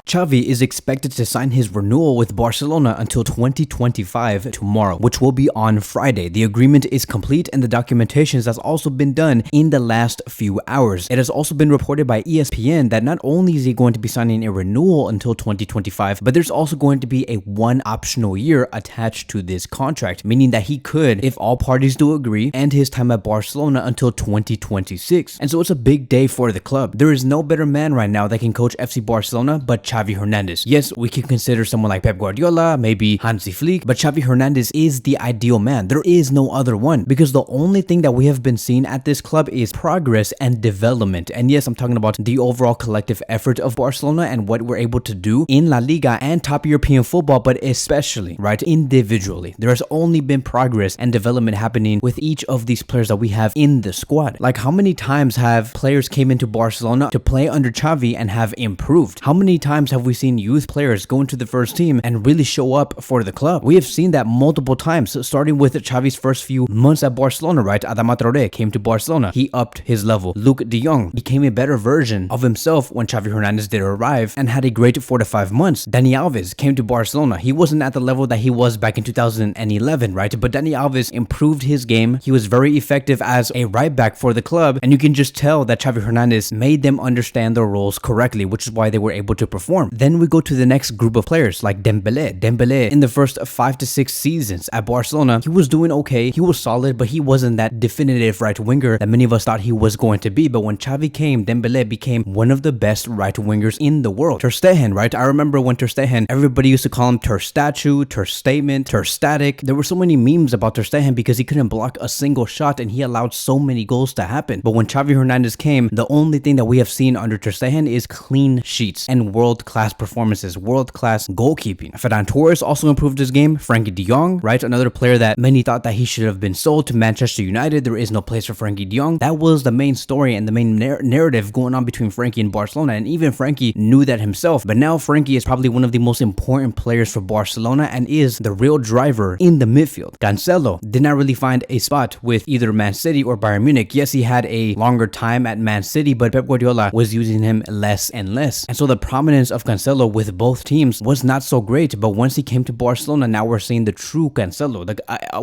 Xavi is expected to sign his renewal with Barcelona until 2025 tomorrow, which will be on Friday. The agreement is complete and the documentation has also been done in the last few hours. It has also been reported by ESPN that not only is he going to be signing a renewal until 2025, but there's also going to be a one optional year attached to this contract, meaning that he could, if all parties do agree, end his time at Barcelona until 2026. And so it's a big day for the club. There is no better man right now that can coach FC Barcelona but Xavi Hernandez. Yes, we can consider someone like Pep Guardiola, maybe Hansi Flick, but Xavi Hernandez is the ideal man. There is no other one, because the only thing that we have been seeing at this club is progress and development. And yes, I'm talking about the overall collective effort of Barcelona and what we're able to do in La Liga and top European football, but especially, right, individually. There has only been progress and development happening with each of these players that we have in the squad. Like, how many times have players came into Barcelona to play under Xavi and have improved? How many times have we seen youth players go into the first team and really show up for the club? We have seen that multiple times, starting with Xavi's first few months at Barcelona, right? Adama Traoré came to Barcelona. He upped his level. Luke de Jong became a better version of himself when Xavi Hernandez did arrive and had a great 4 to 5 months. Dani Alves came to Barcelona. He wasn't at the level that he was back in 2011, right? But Dani Alves improved his game. He was very effective as a right back for the club, and you can just tell that Xavi Hernandez made them understand their roles correctly, which is why they were able to perform. Then we go to the next group of players like Dembélé. Dembélé, in the first 5 to 6 seasons at Barcelona, he was doing okay. He was solid, but he wasn't that definitive right winger that many of us thought he was going to be. But when Xavi came, Dembélé became one of the best right wingers in the world. Ter Stegen, right? I remember when Ter Stegen, everybody used to call him Ter Statue, Ter Statement, Ter Static. There were so many memes about Ter Stegen because he couldn't block a single shot and he allowed so many goals to happen. But when Xavi Hernandez came, the only thing that we have seen under Ter Stegen is clean sheets and world-class performances, world-class goalkeeping. Ferran Torres also improved his game. Frankie de Jong, right? Another player that many thought that he should have been sold to Manchester United. There is no place for Frankie de Jong. That was the main story and the main narrative going on between Frankie and Barcelona, and even Frankie knew that himself. But now Frankie is probably one of the most important players for Barcelona and is the real driver in the midfield. Cancelo did not really find a spot with either Man City or Bayern Munich. Yes, he had a longer time at Man City, but Pep Guardiola was using him less and less. And so the prominence of Cancelo with both teams was not so great. But once he came to Barcelona, now we're seeing the true Cancelo.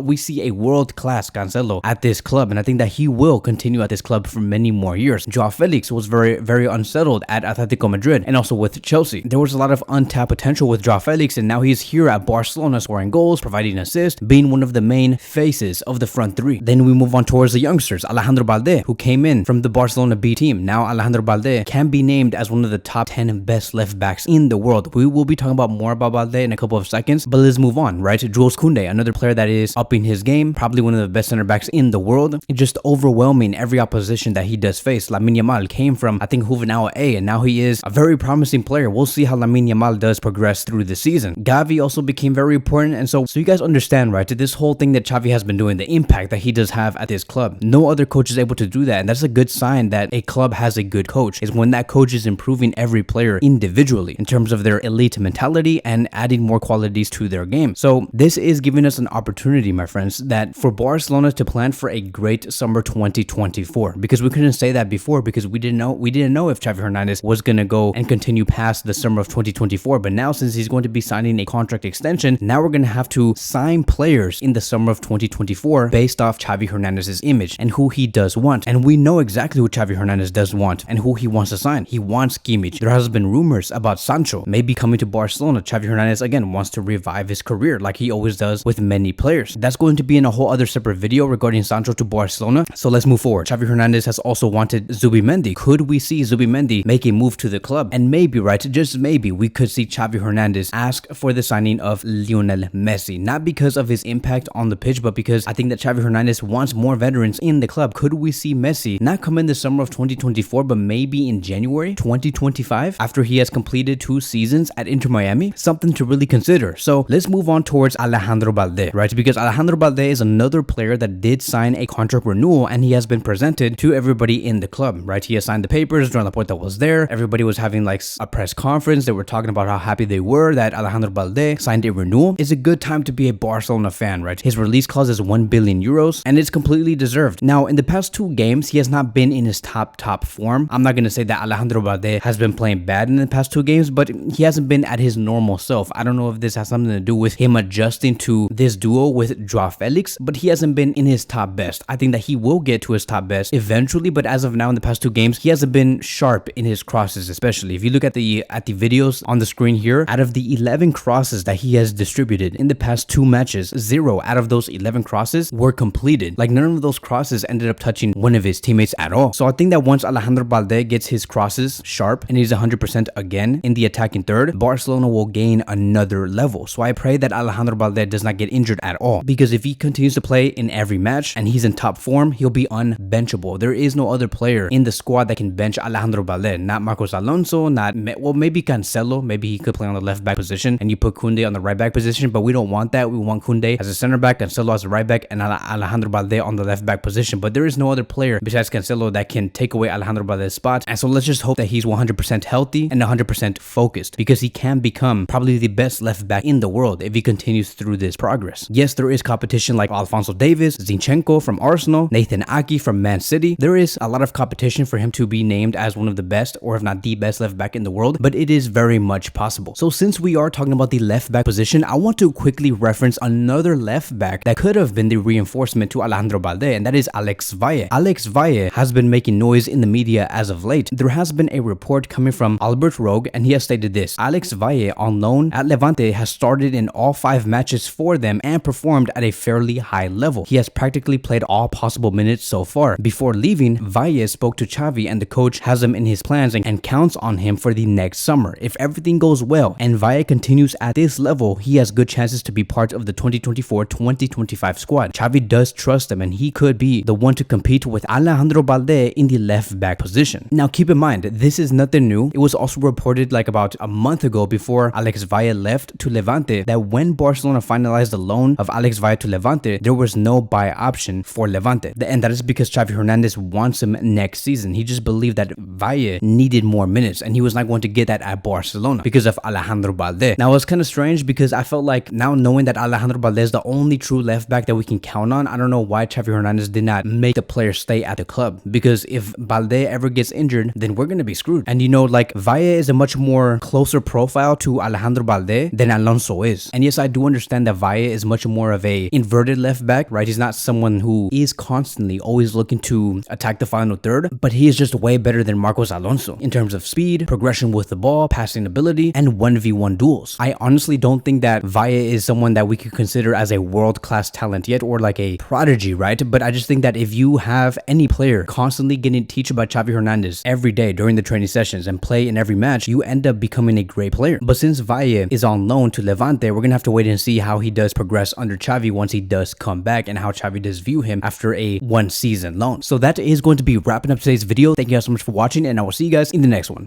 We see a world-class Cancelo at this club, and I think that he will continue at this club for many more years. Joao Felix was very, very unsettled at Atletico Madrid and also with Chelsea. There was a lot of untapped potential with Joao Felix, and now he's here at Barcelona scoring goals, providing assists, being one of the main faces of the front three. Then we move on towards the youngsters. Alejandro Balde, who came in from the Barcelona B team. Now Alejandro Balde can be named as one of the top 10 best left backs in the world. We will be talking about more about Balde in a couple of seconds, but let's move on, right? Jules Koundé, another player that is upping his game, probably one of the best center backs in the world, just overwhelming every opposition that he does face. Lamine Yamal came from, I think, Juvenal A, and now he is a very promising player. We'll see how Lamine Yamal does progress through the season. Xavi also became very important, and so you guys understand, right? This whole thing that Xavi has been doing, the impact that he does have at this club. No other coach is able to do that, and that's a good sign that a club has a good coach, is when that coach is improving every player individually in terms of their elite mentality and adding more qualities to their game. So this is giving us an opportunity, my friends, that for Barcelona to plan for a great summer 2024, because we couldn't say that before because we didn't know if Xavi Hernandez was going to go and continue past the summer of 2024. But now, since he's going to be signing a contract extension, now we're going to have to sign players in the summer of 2024 based off Xavi Hernandez's image and who he does want. And we know exactly who Xavi Hernandez does want and who he wants to sign. He wants Kimmich. There has been rumors about Sancho maybe coming to Barcelona. Xavi Hernandez again wants to revive his career like he always does with many players. That's going to be in a whole other separate video regarding Sancho to Barcelona. So let's move forward. Xavi Hernandez has also wanted Zubimendi. Could we see Zubimendi make a move to the club? And maybe, right, just maybe, we could see Xavi Hernandez ask for the signing of Lionel Messi. Not because of his impact on the pitch, but because I think that Xavi Hernandez wants more veterans in the club. Could we see Messi not come in the summer of 2024, but maybe in January 2025 after he has completed 2 seasons at Inter Miami? Something to really consider. So let's move on towards Alejandro Balde, right? Because Alejandro Balde is another player that did sign a contract renewal and he has been presented to everybody in the club, right? He has signed the papers. Joan Laporta was there. Everybody was having like a press conference. They were talking about how happy they were that Alejandro Balde signed a renewal. It's a good time to be a Barcelona fan, right? His release clause is 1 billion euros and it's completely deserved. Now, in the past 2 games, he has not been in his top form. I'm not going to say that Alejandro Balde has been playing bad in the past 2 games, but he hasn't been at his normal self. I don't know if this has something to do with him adjusting to this duo with Joao Felix, but he hasn't been in his top best. I think that he will get to his top best eventually, but as of now in the past 2 games, he hasn't been sharp in his crosses, especially. If you look at the videos on the screen here, out of the 11 crosses that he has distributed in the past 2 matches, 0 out of those 11 crosses were completed. Like, none of those crosses ended up touching one of his teammates at all. So I think that once Alejandro Balde gets his crosses sharp and he's 100% again in the attacking third, Barcelona will gain another level. So I pray that Alejandro Balde does not get injured at all, because if he continues to play in every match and he's in top form, he'll be unbenchable. There is no other player in the squad that can bench Alejandro Balde. Not Marcos Alonso, well, maybe Cancelo. Maybe he could play on the left back position and you put Koundé on the right back position, but we don't want that. We want Koundé as a center back, Cancelo as a right back, and Alejandro Balde on the left back position. But there is no other player besides Cancelo that can take away Alejandro Balde's spot. And so let's just hope that he's 100% healthy and 100% focused, because he can become probably the best left back in the world if he continues through this progress. Yes, there is competition like Alphonso Davies, Zinchenko from Arsenal, Nathan Ake from Man City. There is a lot of competition for him to be named as one of the best, or if not the best left back in the world, but it is very much possible. So since we are talking about the left back position, I want to quickly reference another left back that could have been the reinforcement to Alejandro Balde, and that is Alex Valle. Alex Valle has been making noise in the media as of late. There has been a report coming from Albert Rogue, and he has stated this: Alex Valle, on loan at Levante, has started in all 5 matches for them and performed at a fairly high level. He has practically played all possible minutes so far. Before leaving, Valle spoke to Xavi, and the coach has him in his plans and counts on him for the next summer. If everything goes well and Valle continues at this level, he has good chances to be part of the 2024-2025 squad. Xavi does trust him, and he could be the one to compete with Alejandro Balde in the left back position. Now keep in mind, this is nothing new. It was also reported like about a month ago, before Alex Valle left to Levante, that when Barcelona finalized the loan of Alex Valle to Levante, there was no buy option for Levante, and that is because Xavi Hernandez wants him next season. He just believed that Valle needed more minutes, and he was not going to get that at Barcelona because of Alejandro Balde. Now it's kind of strange, because I felt like, now knowing that Alejandro Balde is the only true left back that we can count on, I don't know why Xavi Hernandez did not make the player stay at the club, because if Balde ever gets injured, then we're gonna be screwed. And you know, like, Valle is a much more closer profile to Alejandro Balde than Alonso is. And yes, I do understand that Valle is much more of a inverted left back, right? He's not someone who is constantly always looking to attack the final third, but he is just way better than Marcos Alonso in terms of speed, progression with the ball, passing ability, and 1v1 duels. I honestly don't think that Valle is someone that we could consider as a world-class talent yet, or like a prodigy, right? But I just think that if you have any player constantly getting taught by Xavi Hernandez every day during the training sessions and play in every match, you end up becoming a great player. But since Valle is on loan to Levante, we're gonna have to wait and see how he does progress under Xavi once he does come back, and how Xavi does view him after a 1-season loan. So that is going to be wrapping up today's video. Thank you guys so much for watching, and I will see you guys in the next one.